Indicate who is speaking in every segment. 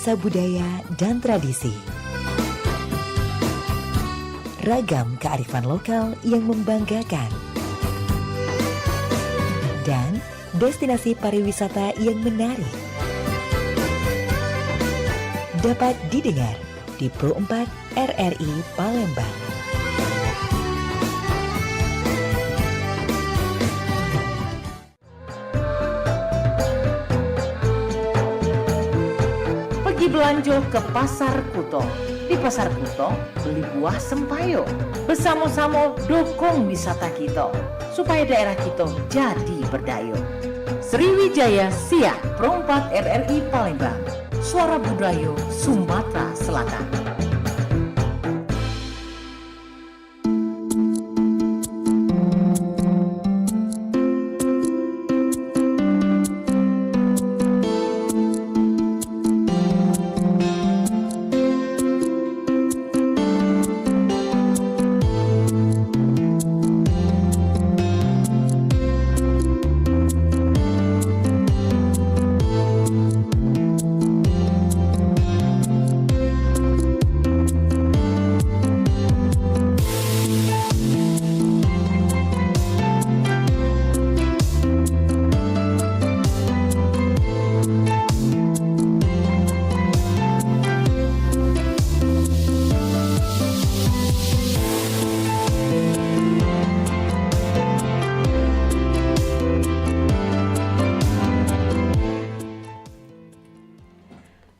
Speaker 1: nuansa budaya dan tradisi. Ragam kearifan lokal yang membanggakan. Dan destinasi pariwisata yang menarik. Dapat didengar di Pro 4 RRI Palembang.
Speaker 2: Pergi belanja ke Pasar Kuto. Di Pasar Kuto, beli buah sempayo. Bersama-sama dukung wisata kita, supaya daerah kita jadi berdaya. Sriwijaya Siak, Pro 4 RRI Palembang. Suara Budaya Sumatera Selatan.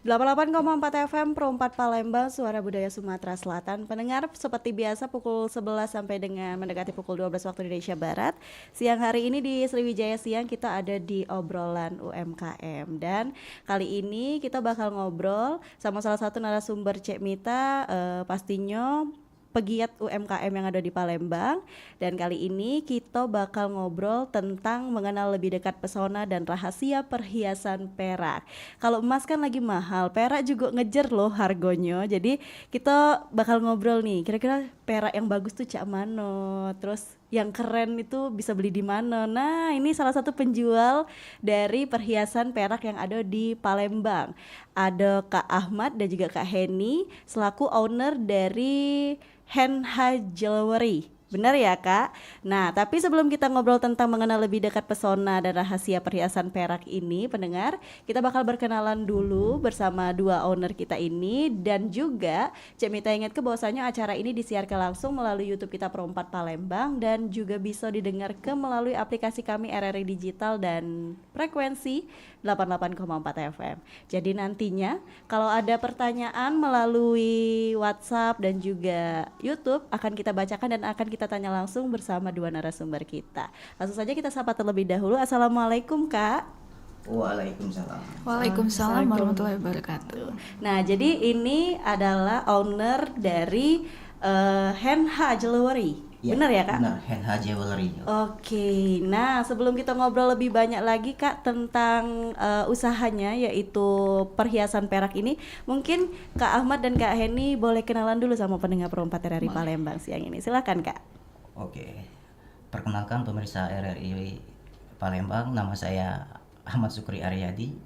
Speaker 3: Delapan 88,4 FM Pro 4 Palembang, Suara Budaya Sumatera Selatan. Pendengar, seperti biasa pukul 11 sampai dengan mendekati pukul 12 waktu Indonesia Barat. Siang hari ini di Sriwijaya Siang kita ada di obrolan UMKM. Dan kali ini kita bakal ngobrol sama salah satu narasumber Cek Mita, pastinya pegiat UMKM yang ada di Palembang. Dan kali ini kita bakal ngobrol tentang mengenal lebih dekat pesona dan rahasia perhiasan perak. Kalau emas kan lagi mahal, perak juga ngejer loh harganya. Jadi kita bakal ngobrol nih, kira-kira perak yang bagus tuh cak mano, terus yang keren itu bisa beli di mana. Nah, ini salah satu penjual dari perhiasan perak yang ada di Palembang. Ada Kak Ahmad dan juga Kak Heni selaku owner dari Henha Jewelry. Benar ya Kak? Nah, tapi sebelum kita ngobrol tentang mengenal lebih dekat pesona dan rahasia perhiasan perak ini, pendengar, kita bakal berkenalan dulu bersama dua owner kita ini. Dan juga Cek Mita ingatkan bahwasanya acara ini disiarkan langsung melalui YouTube kita Pro 4 Palembang, dan juga bisa didengarkan melalui aplikasi kami RRI Digital dan frekuensi 88,4 FM. Jadi nantinya kalau ada pertanyaan melalui WhatsApp dan juga YouTube akan kita bacakan dan akan kita tanya langsung bersama dua narasumber kita. Langsung saja kita sapa terlebih dahulu. Assalamualaikum Kak.
Speaker 4: Waalaikumsalam.
Speaker 5: Waalaikumsalam warahmatullahi wabarakatuh.
Speaker 3: Nah, jadi ini adalah owner dari Henha Jewelry.
Speaker 4: Ya,
Speaker 3: benar ya Kak?
Speaker 4: Benar, Henha Jewelry.
Speaker 3: Oke, nah sebelum kita ngobrol lebih banyak lagi Kak tentang usahanya yaitu perhiasan perak ini, mungkin Kak Ahmad dan Kak Heni boleh kenalan dulu sama pendengar Pro 4 RRI Palembang siang ini. Silakan Kak.
Speaker 4: Oke, perkenalkan pemirsa RRI Palembang, nama saya Ahmad Sukri Aryadi,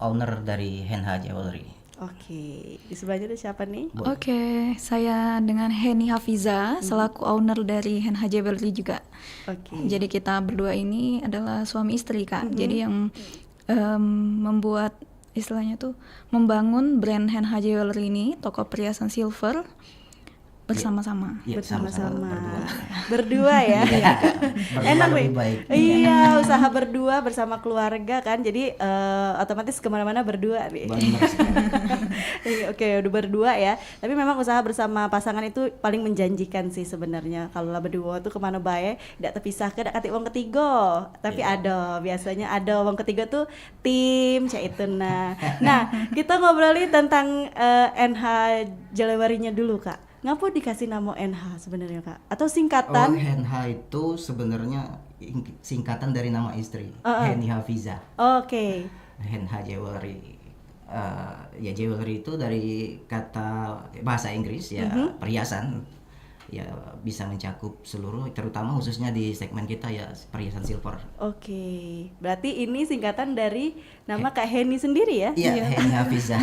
Speaker 4: owner dari Henha Jewelry.
Speaker 3: Oke, di sebelahnya ada siapa nih?
Speaker 5: Oke, saya dengan Heni Hafiza selaku owner dari Henha Jewelry juga.
Speaker 3: Oke.
Speaker 5: Jadi kita berdua ini adalah suami istri Kak. Jadi yang membuat istilahnya tuh membangun brand Henha Jewelry ini, toko perhiasan silver bersama-sama.
Speaker 4: Ya,
Speaker 3: bersama-sama.
Speaker 4: berdua.
Speaker 3: Berdua ya.
Speaker 4: Berdua
Speaker 3: Enak
Speaker 4: lebih
Speaker 3: nih.
Speaker 4: baik.
Speaker 3: Iya, usaha berdua bersama keluarga kan. Jadi otomatis kemana-mana berdua nih. Oke, udah berdua ya. Tapi memang usaha bersama pasangan itu paling menjanjikan sih sebenarnya. Kalau lah berdua tuh kemana bae, tidak terpisahkan, tidak kati uang ketiga. Tapi biasanya ada uang ketiga tuh tim cak itu nah. Nah, kita ngobrolin tentang NH Jewelry-nya dulu Kak. Ngapa dikasih nama NH sebenarnya Kak? Atau singkatan?
Speaker 4: Henha itu sebenarnya singkatan dari nama istri, Heni Hafiza.
Speaker 3: Oke.
Speaker 4: Henha Jewelry. Ya jewelry itu dari kata bahasa Inggris ya perhiasan. ya bisa mencakup seluruh, terutama khususnya di segmen kita ya perhiasan silver.
Speaker 3: Oke, berarti ini singkatan dari nama Kak Heni sendiri ya?
Speaker 4: Iya, Heni Hafiza.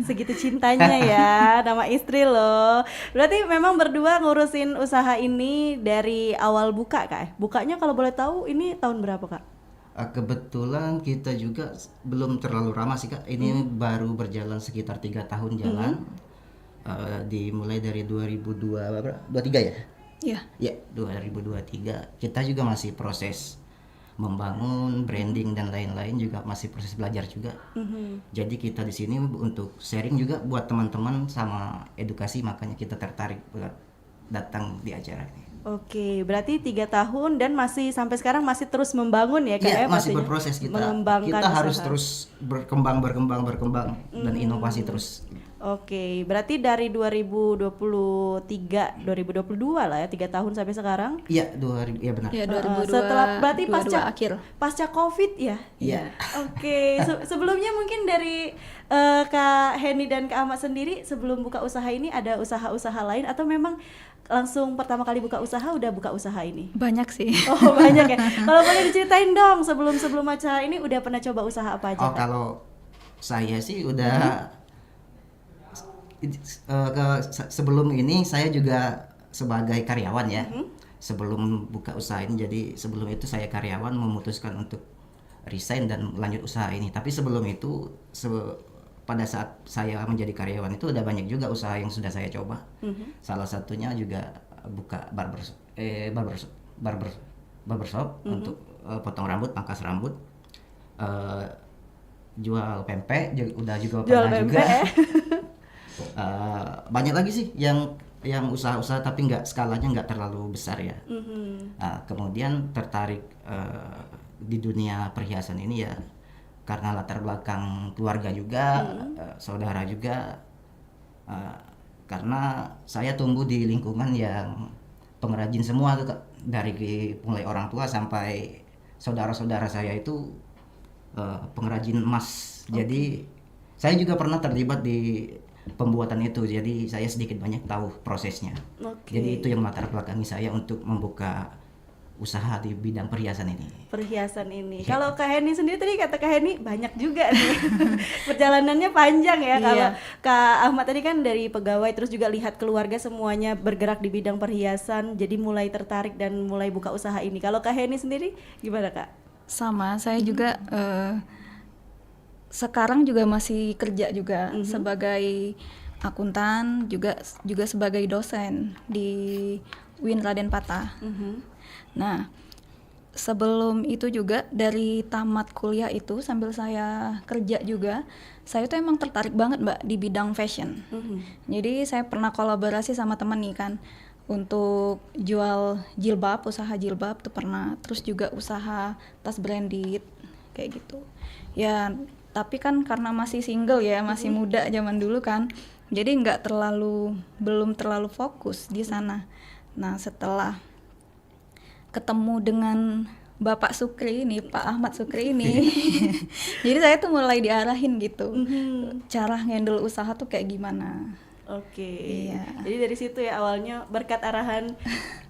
Speaker 3: Segitu cintanya ya, nama istri loh. Berarti memang berdua ngurusin usaha ini dari awal buka Kak? Bukanya kalau boleh tahu ini tahun berapa Kak?
Speaker 4: Kebetulan kita juga belum terlalu lama sih Kak. Ini baru berjalan sekitar 3 tahun jalan. Dimulai dari 2023 ya?
Speaker 5: Iya.
Speaker 4: Ya, 2023. Kita juga masih proses membangun branding dan lain-lain, juga masih proses belajar juga. Jadi kita di sini untuk sharing juga buat teman-teman sama edukasi, makanya kita tertarik buat datang di acara ini.
Speaker 3: Oke, berarti 3 tahun dan masih sampai sekarang masih terus membangun ya Kak?
Speaker 4: Iya, masih
Speaker 3: pastinya?
Speaker 4: berproses kita.
Speaker 3: Mengembangkan
Speaker 4: Kita harus
Speaker 3: usaha.
Speaker 4: terus berkembang dan inovasi terus.
Speaker 3: Oke, berarti dari 2023, 2022 lah ya, 3 tahun sampai sekarang.
Speaker 4: Iya, 2000, ya benar.
Speaker 5: Ya,
Speaker 3: Setelah berarti
Speaker 5: 2022 akhir.
Speaker 3: pasca Covid ya?
Speaker 4: Iya.
Speaker 3: Oke, sebelumnya mungkin dari Kak Heni dan Kak Ahmad sendiri sebelum buka usaha ini ada usaha-usaha lain atau memang langsung pertama kali buka usaha udah buka usaha ini?
Speaker 5: Banyak sih.
Speaker 3: Oh banyak ya. Kalau boleh diceritain dong sebelum acara ini udah pernah coba usaha apa aja?
Speaker 4: Oh,
Speaker 3: Kak?
Speaker 4: kalau saya sih udah sebelum ini saya juga sebagai karyawan ya. Sebelum buka usaha ini, jadi sebelum itu saya karyawan memutuskan untuk resign dan lanjut usaha ini. Tapi sebelum itu pada saat saya menjadi karyawan itu udah banyak juga usaha yang sudah saya coba. Salah satunya juga buka barbershop untuk potong rambut, pangkas rambut, jual pempek udah juga
Speaker 3: Jual
Speaker 4: pernah
Speaker 3: pempek
Speaker 4: juga.
Speaker 3: ya?
Speaker 4: Banyak lagi sih yang usaha-usaha tapi skalanya nggak terlalu besar ya. Kemudian tertarik di dunia perhiasan ini ya karena latar belakang keluarga juga, saudara juga, karena saya tumbuh di lingkungan yang pengrajin semua tuh Kak. Dari mulai orang tua sampai saudara-saudara saya itu pengrajin emas. Jadi saya juga pernah terlibat di pembuatan itu, jadi saya sedikit banyak tahu prosesnya. Jadi itu yang latar belakangi saya untuk membuka usaha di bidang perhiasan ini.
Speaker 3: Perhiasan ini. Kalau Kak Heni sendiri tadi kata Kak Heni banyak juga nih. Perjalanannya panjang ya. Kalau Kak Ahmad tadi kan dari pegawai terus juga lihat keluarga semuanya bergerak di bidang perhiasan, jadi mulai tertarik dan mulai buka usaha ini. Kalau Kak Heni sendiri gimana Kak?
Speaker 5: Sama, saya juga sekarang juga masih kerja juga sebagai akuntan, juga sebagai dosen di UIN Raden Patah. Nah, sebelum itu juga dari tamat kuliah itu sambil saya kerja juga, saya tuh emang tertarik banget Mbak di bidang fashion. Jadi saya pernah kolaborasi sama teman nih kan untuk jual jilbab, usaha jilbab tuh pernah, terus juga usaha tas branded kayak gitu. Ya, tapi kan karena masih single ya, masih muda zaman dulu kan, jadi belum terlalu fokus di sana. Nah, setelah ketemu dengan Bapak Sukri ini, Pak Ahmad Sukri ini, jadi saya tuh mulai diarahin gitu, cara handle usaha tuh kayak gimana.
Speaker 3: Oke.
Speaker 5: Iya.
Speaker 3: Jadi dari situ ya awalnya berkat arahan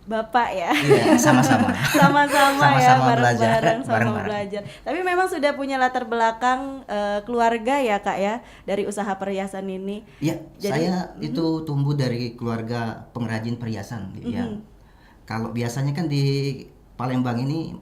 Speaker 3: Bapak ya.
Speaker 4: Iya, sama-sama.
Speaker 3: Sama-sama ya,
Speaker 4: Sama-sama
Speaker 3: bareng-bareng sama
Speaker 4: bareng-bareng.
Speaker 3: belajar. Tapi memang sudah punya latar belakang keluarga ya Kak ya dari usaha perhiasan ini.
Speaker 4: Iya, saya itu tumbuh dari keluarga pengrajin perhiasan. Ya, kalau biasanya kan di Palembang ini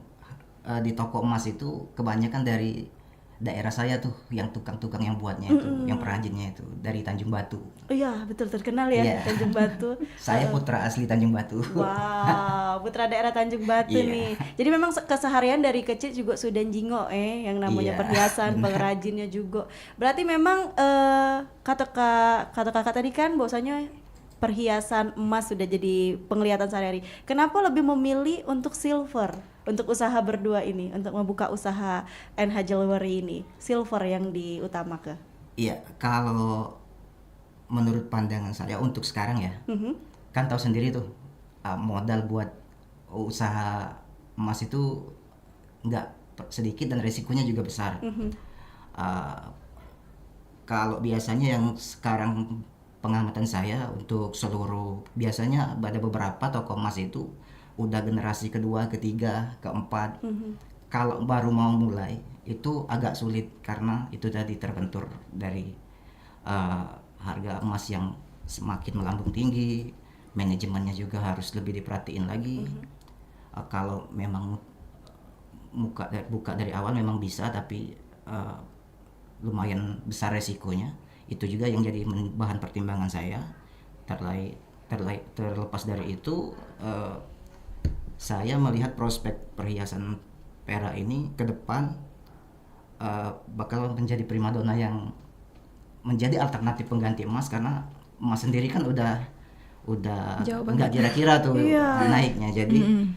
Speaker 4: di toko emas itu kebanyakan dari daerah saya tuh yang tukang-tukang yang buatnya itu, yang perajinnya itu dari Tanjung Batu.
Speaker 3: Iya, betul terkenal ya
Speaker 4: Iya.
Speaker 3: Tanjung Batu.
Speaker 4: Saya putra asli Tanjung Batu.
Speaker 3: Wow, putra daerah Tanjung Batu
Speaker 4: Iya.
Speaker 3: nih. Jadi memang keseharian dari kecil juga sudah jingo yang namanya
Speaker 4: Iya,
Speaker 3: perhiasan,
Speaker 4: benar.
Speaker 3: pengrajinnya juga. Berarti memang kata kakak tadi kan bahwasanya perhiasan emas sudah jadi penglihatan sehari-hari. Kenapa lebih memilih untuk silver untuk usaha berdua ini, untuk membuka usaha NH Jewelry ini? Silver yang diutamakan.
Speaker 4: Iya, kalau menurut pandangan saya untuk sekarang ya, kan tahu sendiri tuh modal buat usaha emas itu nggak sedikit dan resikonya juga besar. Kalau biasanya yang sekarang pengamatan saya untuk seluruh, biasanya ada beberapa toko emas itu udah generasi kedua, ketiga, keempat. Kalau baru mau mulai itu agak sulit karena itu tadi terbentur dari harga emas yang semakin melambung tinggi, manajemennya juga harus lebih diperhatiin lagi. Kalau memang buka dari awal memang bisa, tapi lumayan besar resikonya. Itu juga yang jadi bahan pertimbangan saya. Terlepas dari itu, saya melihat prospek perhiasan perak ini ke depan bakal menjadi primadona yang menjadi alternatif pengganti emas, karena emas sendiri kan udah
Speaker 5: Jauh
Speaker 4: nggak
Speaker 5: banget.
Speaker 4: kira-kira tuh naiknya. Jadi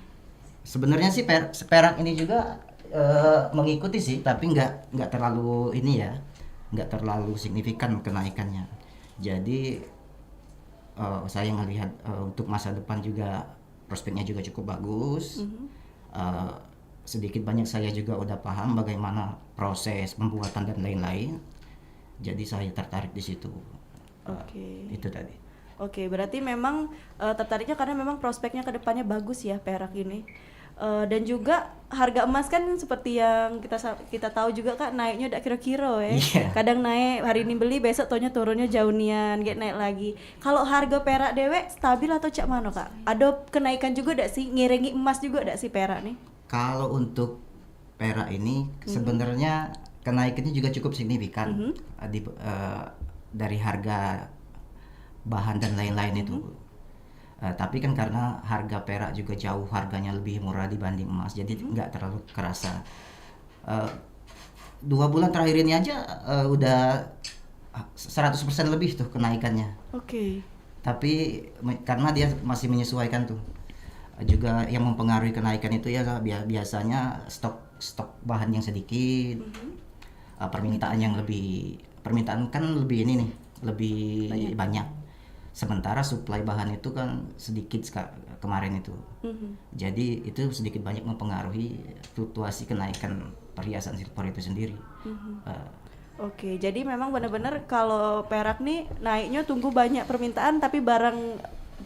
Speaker 4: sebenarnya sih perak ini juga mengikuti sih, tapi nggak terlalu ini ya, nggak terlalu signifikan kenaikannya. Jadi saya melihat untuk masa depan juga prospeknya juga cukup bagus. Sedikit banyak saya juga udah paham bagaimana proses pembuatan dan lain-lain. Jadi saya tertarik di situ. Itu tadi.
Speaker 3: Oke, berarti memang tertariknya karena memang prospeknya ke depannya bagus ya perak ini. Dan juga harga emas kan seperti yang kita tahu juga Kak, naiknya udah kira-kira ya.
Speaker 4: Iya.
Speaker 3: Kadang naik, hari ini beli, besok tonya turunnya jauh nian, naik lagi. Kalau harga perak dewek stabil atau cak mano Kak? Ada kenaikan juga dak sih? Ngiringi emas juga dak sih perak nih?
Speaker 4: Kalau untuk perak ini sebenarnya kenaikannya juga cukup signifikan dari harga bahan dan lain-lain itu. Tapi kan karena harga perak juga jauh harganya lebih murah dibanding emas, jadi nggak terlalu kerasa. 2 bulan terakhir ini aja udah 100% lebih tuh kenaikannya.
Speaker 3: Oke.
Speaker 4: Tapi karena dia masih menyesuaikan tuh. Juga yang mempengaruhi kenaikan itu ya biasanya stok bahan yang sedikit, permintaan kan lebih ini nih, lebih banyak. Sementara suplai bahan itu kan sedikit kemarin itu. Jadi itu sedikit banyak mempengaruhi fluktuasi kenaikan perhiasan silver itu sendiri.
Speaker 3: Oke, jadi memang benar-benar kalau perak nih naiknya tunggu banyak permintaan, tapi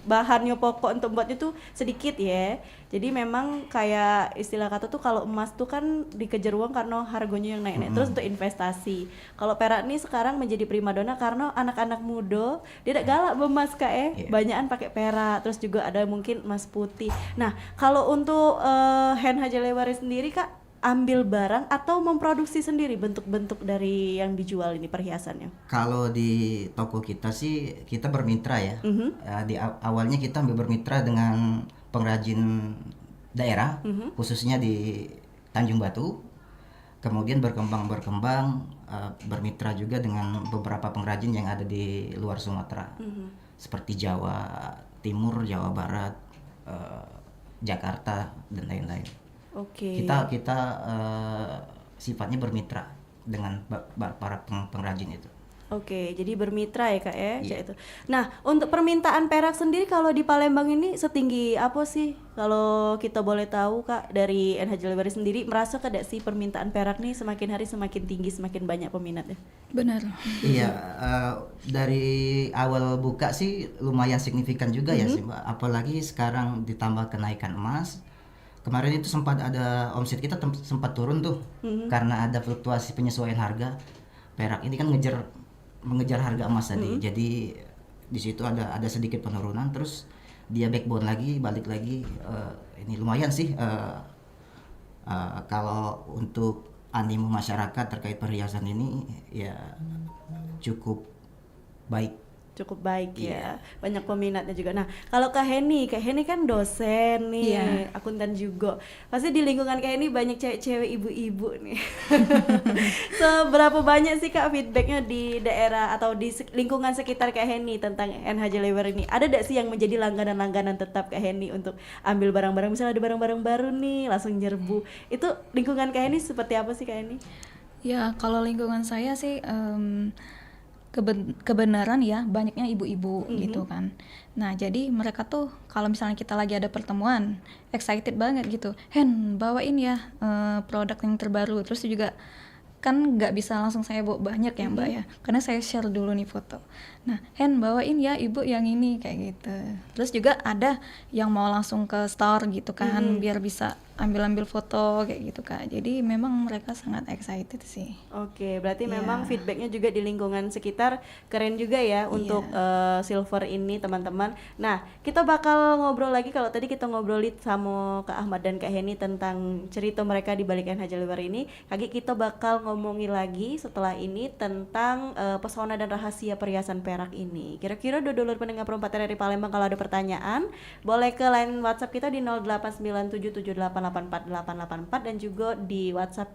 Speaker 3: bahannya pokok untuk buatnya tuh sedikit ya. Jadi memang kayak istilah kata tuh kalau emas tuh kan dikejar uang karena harganya yang naik-naik terus untuk investasi. Kalau perak nih sekarang menjadi primadona karena anak-anak muda dia tidak galak bemas banyakan pakai perak, terus juga ada mungkin emas putih. Nah, kalau untuk Hen Hajalewari sendiri Kak, ambil barang atau memproduksi sendiri bentuk-bentuk dari yang dijual ini perhiasannya?
Speaker 4: Kalau di toko kita sih kita bermitra ya. Awalnya kita bermitra dengan pengrajin daerah, khususnya di Tanjung Batu. Kemudian berkembang bermitra juga dengan beberapa pengrajin yang ada di luar Sumatera, seperti Jawa Timur, Jawa Barat, Jakarta dan lain-lain.
Speaker 3: Oke.
Speaker 4: Kita sifatnya bermitra dengan para pengrajin itu.
Speaker 3: Oke, jadi bermitra ya Kak ya,
Speaker 4: Iya.
Speaker 3: itu. Nah, untuk permintaan perak sendiri kalau di Palembang ini setinggi apa sih? Kalau kita boleh tahu Kak, dari NH Hajalewari sendiri merasa kada sih permintaan perak nih semakin hari semakin tinggi, semakin banyak peminatnya?
Speaker 5: Benar.
Speaker 4: Iya, dari awal buka sih lumayan signifikan juga ya sih Mbak. Apalagi sekarang ditambah kenaikan emas. Kemarin itu sempat ada omset kita sempat turun tuh karena ada fluktuasi penyesuaian harga. Perak ini kan mengejar harga emas tadi. Jadi di situ ada sedikit penurunan, terus dia backbone lagi, balik lagi. Ini lumayan sih kalau untuk animo masyarakat terkait perhiasan ini ya cukup baik.
Speaker 3: Cukup baik ya, banyak peminatnya juga. Nah, kalau Kak Heni kan dosen nih, akuntan juga. Pasti di lingkungan Kak Heni banyak cewek-cewek ibu-ibu nih. Seberapa banyak sih Kak feedbacknya di daerah atau di lingkungan sekitar Kak Heni tentang NH Hajalewari ini? Ada gak sih yang menjadi langganan-langganan tetap Kak Heni untuk ambil barang-barang, misalnya ada barang-barang baru nih langsung nyerbu. Itu lingkungan Kak Heni seperti apa sih Kak Heni?
Speaker 5: Ya, kalau lingkungan saya sih kebenaran ya, banyaknya ibu-ibu gitu kan. Nah, jadi mereka tuh kalau misalnya kita lagi ada pertemuan, excited banget gitu. Hen, bawain ya produk yang terbaru. Terus juga kan nggak bisa langsung saya bawa banyak ya Mbak ya, karena saya share dulu nih foto. Nah, Hen bawain ya ibu yang ini kayak gitu. Terus juga ada yang mau langsung ke store gitu kan, biar bisa ambil foto kayak gitu Kak. Jadi memang mereka sangat excited sih.
Speaker 3: Oke, berarti
Speaker 5: Iya.
Speaker 3: memang feedbacknya juga di lingkungan sekitar keren juga ya untuk Silver ini teman-teman. Nah, kita bakal ngobrol lagi. Kalau tadi kita ngobrolin sama Kak Ahmad dan Kak Heni tentang cerita mereka di balik NH Silver ini, Kaki kita bakal ngomongin lagi setelah ini tentang pesona dan rahasia perhiasan perak ini. Kira-kira dulur pendengar perempat RRI Palembang kalau ada pertanyaan, boleh ke line WhatsApp kita di 089778848884 dan juga di WhatsApp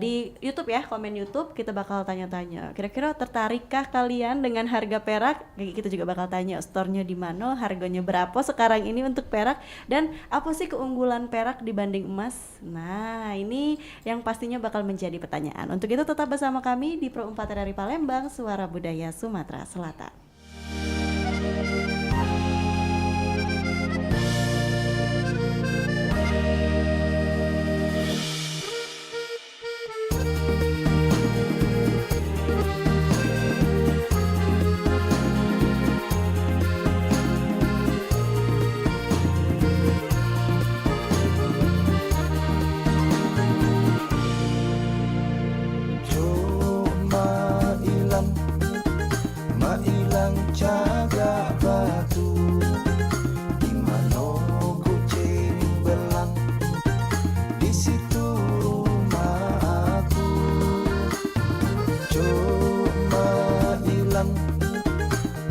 Speaker 3: di YouTube ya, komen YouTube kita bakal tanya-tanya. Kira-kira tertarikkah kalian dengan harga perak? Kita juga bakal tanya store-nya di mana, harganya berapa sekarang ini untuk perak, dan apa sih keunggulan perak dibanding emas? Nah, ini yang pastinya bakal menjadi pertanyaan. Untuk itu tetap bersama kami di Pro 4 RRI Palembang, Suara Budaya Sumatera Selatan.
Speaker 6: Mailang jaga batu di mano kucing belang di situ rumah aku.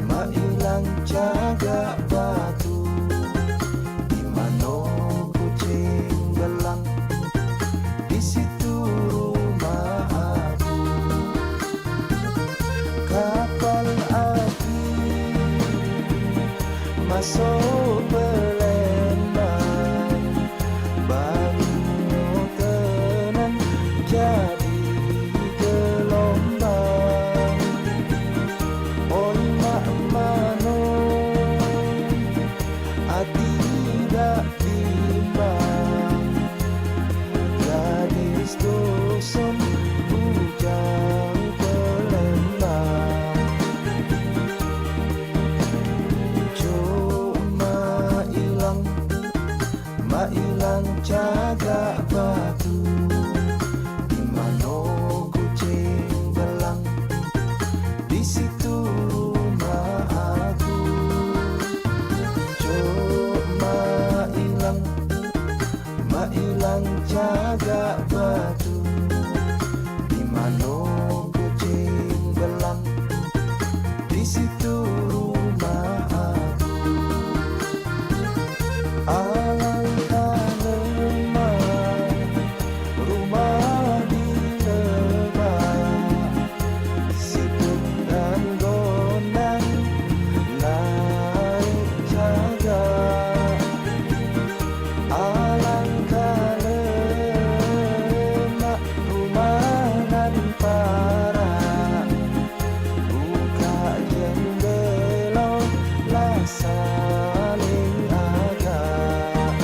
Speaker 6: Mailang jaga batu di mano kucing belang di situ rumah aku. Kapal api masuk Palembang, baru tenang jadi gelombang. Oi mak mano hati tidak bimbang, gadis dusun bujang Palembang. Mailang jaga batu di mano kucing belang di situ rumah aku. Mailang jaga batu di mano kucing belang di situ rumah aku. Alangkah lemah rumah di lebah, siput dan gondang naik jaga. Alangkah lemah rumah nan parah, buka jendela lah saling agak.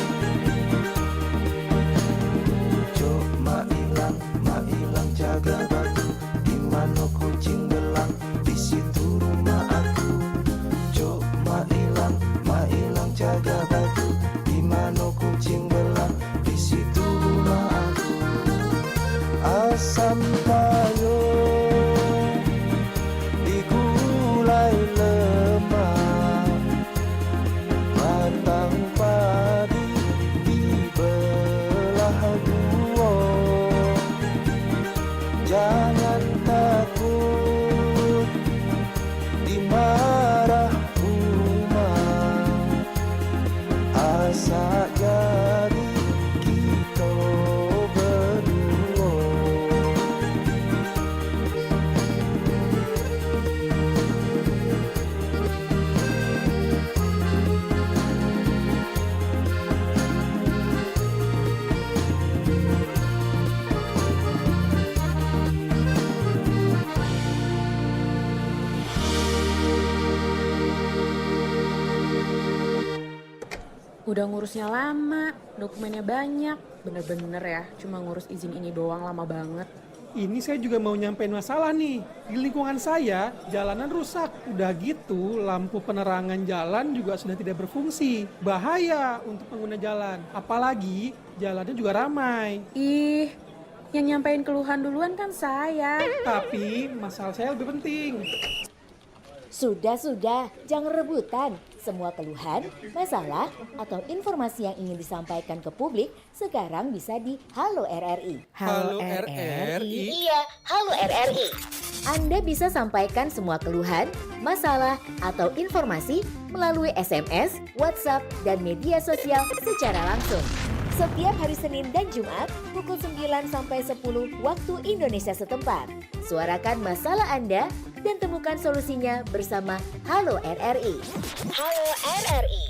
Speaker 6: Mailang jaga batu di mana kucing belang di situ rumah aku. Mailang jaga batu di mana kucing belang di situ rumah aku. Asam payung digulai lemah, batang padi dibelah dua. Jangan takut dimarah rumah, asa jadi kita berdua.
Speaker 7: Udah ngurusnya lama, dokumennya banyak. Bener-bener ya, cuma ngurus izin ini doang lama banget.
Speaker 8: Ini saya juga mau nyampein masalah nih. Di lingkungan saya, jalanan rusak. Udah gitu, lampu penerangan jalan juga sudah tidak berfungsi. Bahaya untuk pengguna jalan. Apalagi, jalannya juga ramai.
Speaker 7: Ih, yang nyampein keluhan duluan kan saya.
Speaker 8: Tapi, masalah saya lebih penting.
Speaker 9: Sudah, jangan rebutan. Semua keluhan, masalah, atau informasi yang ingin disampaikan ke publik sekarang bisa di Halo RRI.
Speaker 8: Halo RRI.
Speaker 9: Iya, Halo RRI. Anda bisa sampaikan semua keluhan, masalah, atau informasi melalui SMS, WhatsApp, dan media sosial secara langsung. Setiap hari Senin dan Jumat pukul 9 sampai 10 waktu Indonesia setempat. Suarakan masalah Anda dan temukan solusinya bersama Halo RRI. Halo RRI.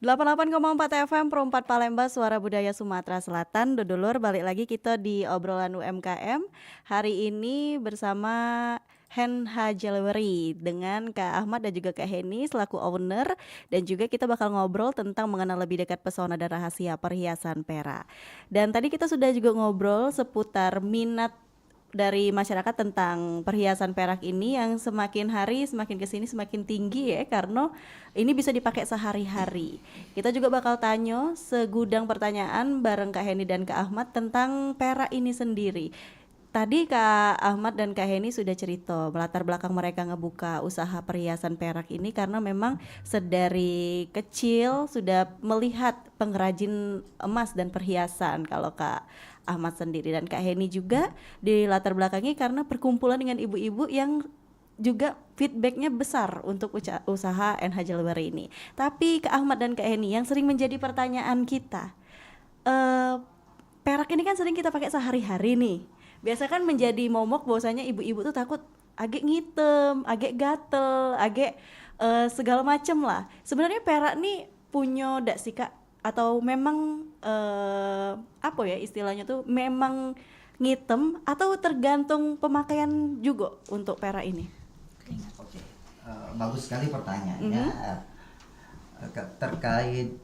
Speaker 3: Delapan 88,4 FM Pro 4 Palembang, Suara Budaya Sumatera Selatan. Dodolur, balik lagi kita di obrolan UMKM. Hari ini bersama Henha Jewelry dengan Kak Ahmad dan juga Kak Heni selaku owner, dan juga kita bakal ngobrol tentang mengenal lebih dekat pesona dan rahasia perhiasan perak. Dan tadi kita sudah juga ngobrol seputar minat dari masyarakat tentang perhiasan perak ini yang semakin hari semakin kesini semakin tinggi ya, karena ini bisa dipakai sehari-hari. Kita juga bakal tanya segudang pertanyaan bareng Kak Heni dan Kak Ahmad tentang perak ini sendiri. Tadi Kak Ahmad dan Kak Heni sudah cerita latar belakang mereka ngebuka usaha perhiasan perak ini karena memang sedari kecil sudah melihat pengrajin emas dan perhiasan kalau Kak Ahmad sendiri, dan Kak Heni juga di latar belakangnya karena perkumpulan dengan ibu-ibu yang juga feedbacknya besar untuk usaha NH Jewelry ini. Tapi Kak Ahmad dan Kak Heni, yang sering menjadi pertanyaan kita, perak ini kan sering kita pakai sehari-hari nih. Biasa kan menjadi momok bahwasanya ibu-ibu tuh takut agak ngitem, agak gatel, agak segala macem lah. Sebenarnya perak nih punya dak sih Kak? Atau memang apa ya istilahnya tuh memang ngitem atau tergantung pemakaian juga untuk perak ini?
Speaker 4: Oke, bagus sekali pertanyaannya. Terkait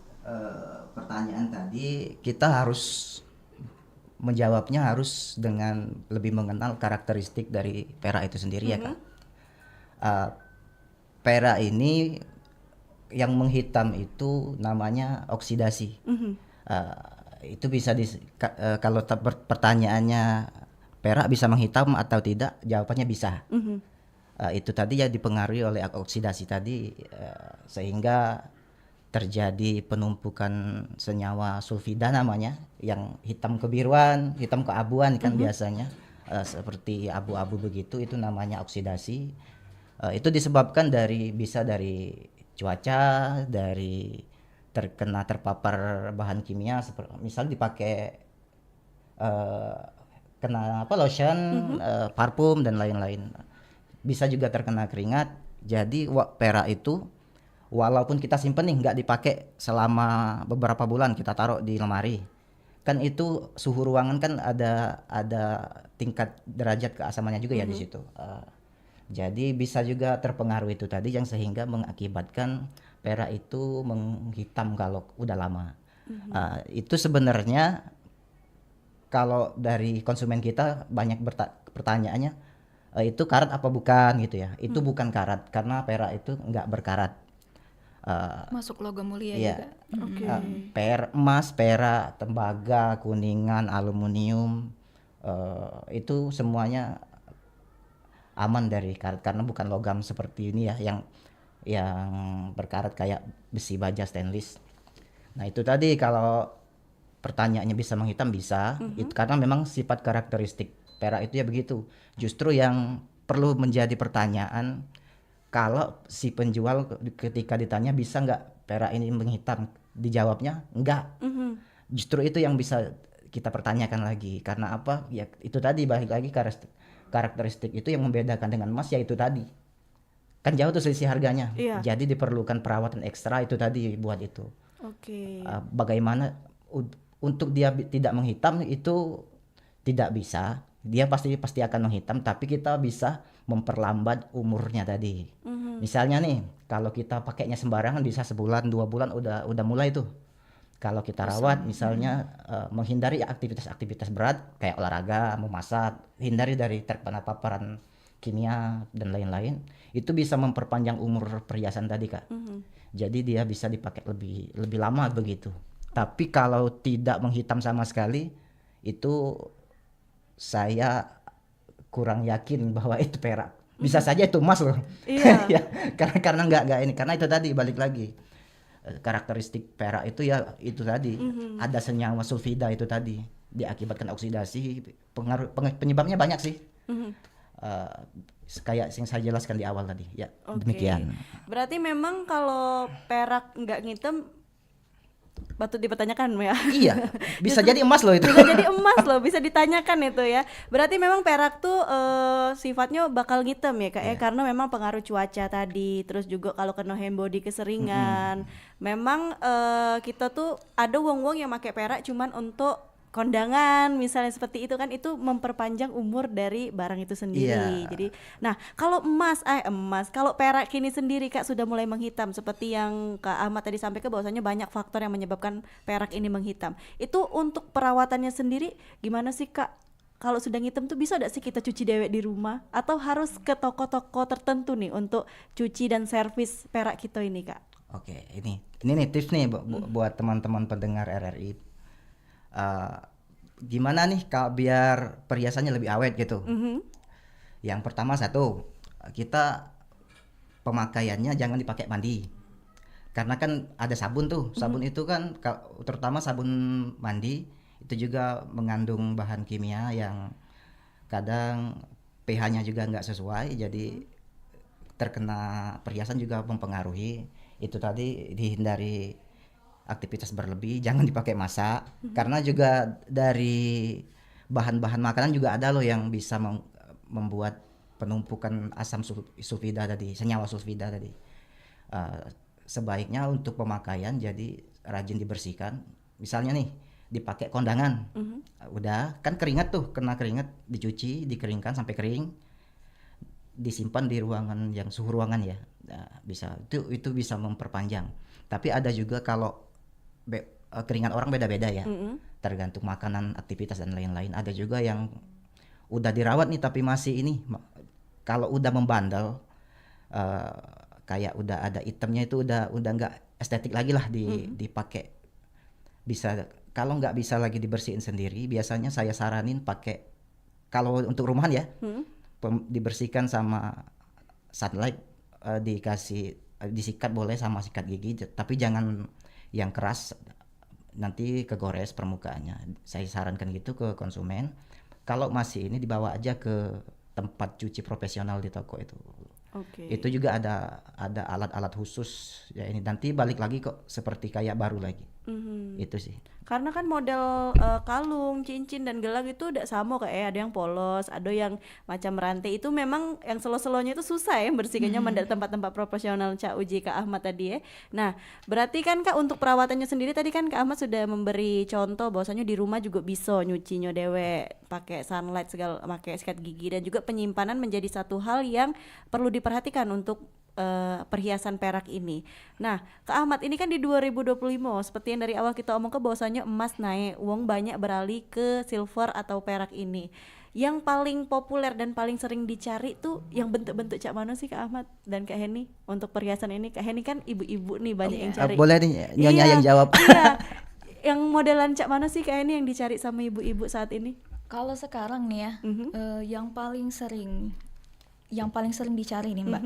Speaker 4: pertanyaan tadi, kita harus menjawabnya harus dengan lebih mengenal karakteristik dari perak itu sendiri ya Kak. Perak ini yang menghitam itu namanya oksidasi. Itu bisa kalau pertanyaannya perak bisa menghitam atau tidak, jawabannya bisa. Itu tadi ya dipengaruhi oleh oksidasi tadi, sehingga terjadi penumpukan senyawa sulfida namanya, yang hitam kebiruan, hitam keabuan kan biasanya, seperti abu-abu begitu, itu namanya oksidasi. Itu disebabkan bisa dari cuaca, dari terpapar bahan kimia, misal dipakai kena lotion, parfum dan lain-lain. Bisa juga terkena keringat. Jadi perak itu walaupun kita simpen nih nggak dipakai selama beberapa bulan, kita taruh di lemari, kan itu suhu ruangan kan ada tingkat derajat keasamannya juga ya di situ. Jadi bisa juga terpengaruh itu tadi, yang sehingga mengakibatkan perak itu menghitam kalau udah lama. Itu sebenarnya kalau dari konsumen kita banyak pertanyaannya, itu karat apa bukan gitu ya. Itu bukan karat, karena perak itu nggak berkarat.
Speaker 5: Masuk logam mulia
Speaker 4: Iya.
Speaker 5: juga.
Speaker 4: Emas, perak, tembaga, kuningan, aluminium, itu semuanya aman dari karat, karena bukan logam seperti ini ya yang berkarat kayak besi, baja, stainless. Nah itu tadi, kalau pertanyaannya bisa menghitam, bisa. Itu karena memang sifat karakteristik perak itu ya begitu. Justru yang perlu menjadi pertanyaan, kalau si penjual ketika ditanya bisa nggak perak ini menghitam, dijawabnya enggak. Justru itu yang bisa kita pertanyakan lagi. Karena apa? Ya itu tadi, balik lagi karakteristik itu yang membedakan dengan emas, ya itu tadi. Kan jauh tuh selisih harganya.
Speaker 3: Iya.
Speaker 4: Jadi diperlukan perawatan ekstra itu tadi buat itu. Bagaimana untuk dia tidak menghitam itu tidak bisa. Dia pasti akan menghitam, tapi kita bisa memperlambat umurnya tadi. Misalnya nih, kalau kita pakainya sembarangan bisa sebulan 2 bulan udah mulai tuh. Kalau kita rawat, misalnya menghindari aktivitas berat kayak olahraga, memasak, hindari dari terkena paparan kimia dan lain-lain, itu bisa memperpanjang umur perhiasan tadi Kak. Jadi dia bisa dipakai lebih lama begitu. Tapi kalau tidak menghitam sama sekali, itu saya kurang yakin bahwa itu perak. Bisa saja itu emas loh.
Speaker 3: Iya.
Speaker 4: Ya, karena nggak ini, karena itu tadi balik lagi, karakteristik perak itu ya itu tadi, ada senyawa sulfida itu tadi, diakibatkan oksidasi. Penyebabnya banyak sih. Kayak yang saya jelaskan di awal tadi ya. Demikian.
Speaker 3: Berarti memang kalau perak nggak ngitem patut dipertanyakan ya.
Speaker 4: Iya, bisa jadi emas loh itu.
Speaker 3: Bisa jadi emas loh, bisa ditanyakan itu ya. Berarti memang perak tuh sifatnya bakal ngitem ya Kak ya, karena memang pengaruh cuaca tadi, terus juga kalau kena handbody keseringan. Memang kita tuh ada wong-wong yang pakai perak cuman untuk kondangan misalnya, seperti itu kan, itu memperpanjang umur dari barang itu sendiri.
Speaker 4: Iya.
Speaker 3: Jadi nah kalau kalau perak kini sendiri Kak sudah mulai menghitam seperti yang Kak Ahmad tadi sampaikan, bahwasanya banyak faktor yang menyebabkan perak ini menghitam. Itu untuk perawatannya sendiri gimana sih Kak? Kalau sudah ngitem tuh bisa gak sih kita cuci dewek di rumah, atau harus ke toko-toko tertentu nih untuk cuci dan servis perak kita ini Kak?
Speaker 4: Oke, ini nih tips nih buat teman-teman pendengar RRI. Gimana nih biar perhiasannya lebih awet gitu. Yang pertama, kita pemakaiannya jangan dipakai mandi, karena kan ada sabun tuh. Sabun itu kan terutama sabun mandi itu juga mengandung bahan kimia yang kadang pH-nya juga nggak sesuai, jadi terkena perhiasan juga mempengaruhi. Itu tadi, dihindari aktivitas berlebih, jangan dipakai masak, karena juga dari bahan-bahan makanan juga ada loh yang bisa membuat penumpukan asam sulfida tadi, senyawa sulfida tadi. Sebaiknya untuk pemakaian jadi rajin dibersihkan. Misalnya nih, dipakai kondangan. Udah kan keringat tuh, kena keringat, dicuci, dikeringkan sampai kering, disimpan di ruangan yang suhu ruangan ya. Nah, bisa itu bisa memperpanjang. Tapi ada juga kalau keringat orang beda-beda ya, tergantung makanan, aktivitas dan lain-lain. Ada juga yang udah dirawat nih tapi masih ini, kalau udah membandel, kayak udah ada itemnya itu udah nggak estetik lagi lah dipakai. Bisa, kalau nggak bisa lagi dibersihin sendiri, biasanya saya saranin pakai, kalau untuk rumahan ya, dibersihkan sama sunlight, disikat boleh sama sikat gigi, tapi jangan yang keras, nanti kegores permukaannya. Saya sarankan gitu ke konsumen. Kalau masih ini dibawa aja ke tempat cuci profesional di toko itu. Itu juga ada alat-alat khusus ya, ini nanti balik lagi kok seperti kayak baru lagi. Itu sih.
Speaker 3: Karena kan model kalung, cincin dan gelang itu udah sama kayak ada yang polos, ada yang macam rantai. Itu memang yang selo-selonya itu susah ya bersihkannya dari tempat-tempat profesional Cak Uji, Kak Ahmad tadi ya. Nah, berarti kan Kak untuk perawatannya sendiri tadi kan Kak Ahmad sudah memberi contoh bahwasanya di rumah juga bisa nyucinya dewe, pakai sunlight segala, pakai sikat gigi, dan juga penyimpanan menjadi satu hal yang perlu diperhatikan untuk perhiasan perak ini. Nah, Kak Ahmad, ini kan di 2025 seperti yang dari awal kita omong ke bahwasanya emas naik, uang banyak beralih ke silver atau perak ini. Yang paling populer dan paling sering dicari tuh yang bentuk-bentuk cak mana sih Kak Ahmad dan Kak Heni untuk perhiasan ini? Kak Heni kan ibu-ibu nih banyak yang cari.
Speaker 4: Boleh nih Nyonya yang jawab.
Speaker 3: Iya. Yang modelan cak mana sih Kak Heni yang dicari sama ibu-ibu saat ini?
Speaker 5: Kalau sekarang nih ya, yang paling sering dicari nih Mbak.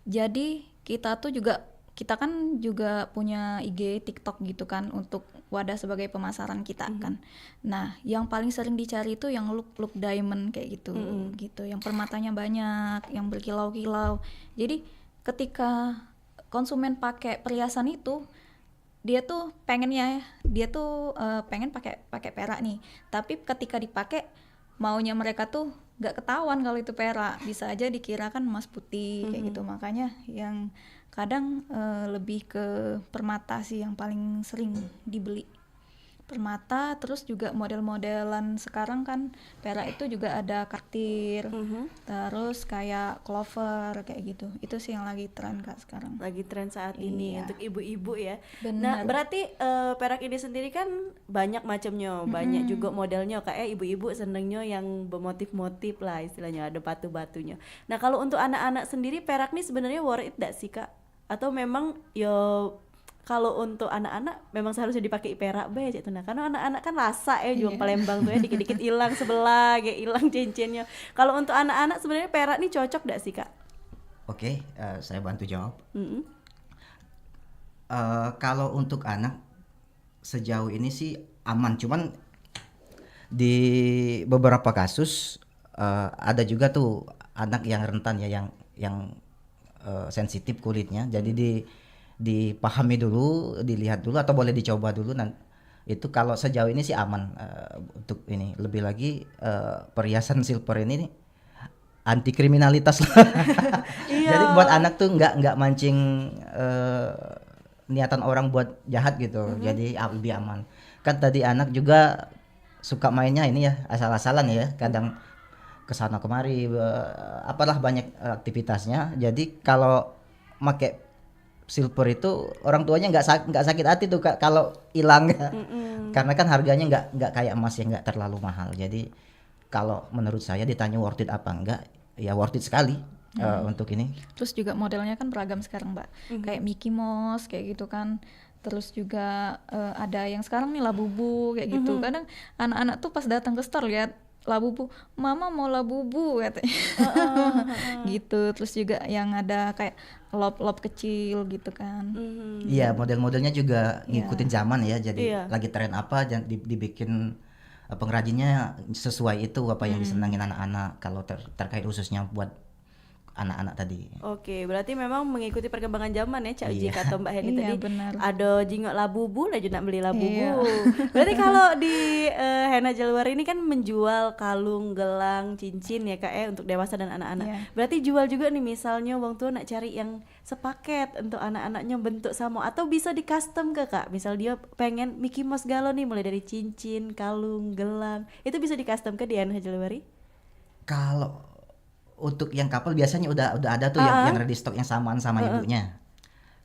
Speaker 5: Jadi kita kan juga punya IG, TikTok gitu kan untuk wadah sebagai pemasaran kita kan. Nah, yang paling sering dicari itu yang look diamond kayak gitu, gitu. Yang permatanya banyak, yang berkilau-kilau. Jadi ketika konsumen pakai perhiasan itu, dia tuh pengen pakai perak nih. Tapi ketika dipakai, maunya mereka tuh nggak ketahuan kalau itu perak, bisa aja dikira kan emas putih kayak gitu. Makanya yang kadang lebih ke permata sih yang paling sering dibeli, permata. Terus juga model-modelan sekarang kan perak itu juga ada kartir, terus kayak clover kayak gitu. Itu sih yang lagi tren Kak sekarang.
Speaker 3: Lagi tren saat ini untuk ibu-ibu ya.
Speaker 5: Bener.
Speaker 3: Nah, berarti perak ini sendiri kan banyak macamnya, banyak juga modelnya. Kayak ibu-ibu senengnya yang bermotif-motif lah istilahnya, ada batu-batunya. Nah, kalau untuk anak-anak sendiri perak nih sebenarnya worth it gak sih Kak? Atau memang kalau untuk anak-anak memang seharusnya dipakai perak bae gitu. Nah, karena anak-anak kan rasa ya jual Palembang tuh ya, dikit-dikit hilang sebelah, kayak hilang cincinnya. Kalau untuk anak-anak sebenarnya perak nih cocok gak sih Kak?
Speaker 4: Oke, saya bantu jawab. Kalau untuk anak sejauh ini sih aman, cuman di beberapa kasus ada juga tuh anak yang rentan ya, yang sensitif kulitnya. Jadi dipahami dulu, dilihat dulu, atau boleh dicoba dulu. Itu kalau sejauh ini sih aman untuk ini. Lebih lagi perhiasan silver ini anti kriminalitas. Jadi buat anak tuh nggak mancing niatan orang buat jahat gitu. Jadi lebih aman. Kan tadi anak juga suka mainnya ini ya, asal-asalan ya, kadang kesana kemari, apalah banyak aktivitasnya. Jadi kalau make silver itu orang tuanya nggak sakit hati tuh kalau hilang ya. Karena kan harganya nggak kayak emas yang nggak terlalu mahal. Jadi kalau menurut saya ditanya worth it apa enggak, ya worth it sekali untuk ini.
Speaker 5: Terus juga modelnya kan beragam sekarang Mbak, kayak Mickey Mouse kayak gitu kan. Terus juga ada yang sekarang nih Labubu kayak gitu. Kadang anak-anak tuh pas datang ke store lihat Labubu, mama mau Labubu katanya. Gitu. Terus juga yang ada kayak lop kecil gitu kan.
Speaker 4: Iya, model-modelnya juga ngikutin zaman ya. Jadi lagi tren apa dibikin pengrajinnya sesuai itu apa yang disenangin anak-anak. Kalau terkait khususnya buat anak-anak tadi.
Speaker 3: Oke, berarti memang mengikuti perkembangan zaman ya Cak Uji
Speaker 4: Iya.
Speaker 3: kata Mbak Heni
Speaker 5: Iya,
Speaker 3: tadi.
Speaker 5: benar.
Speaker 3: Ada jingok labubu, laju nak beli labubu.
Speaker 5: Iya.
Speaker 3: Berarti kalau di Henna Jalwar ini kan menjual kalung, gelang, cincin ya Kak ya untuk dewasa dan anak-anak.
Speaker 5: Iya.
Speaker 3: Berarti jual juga nih misalnya wong tua nak cari yang sepaket untuk anak-anaknya bentuk sama atau bisa di custom ke Kak. Misal dia pengen Mickey Mouse Galo nih mulai dari cincin, kalung, gelang. Itu bisa di custom ke di Henna Jalwari?
Speaker 4: Kalau untuk yang couple biasanya udah ada tuh yang ready stock yang samaan sama ibunya.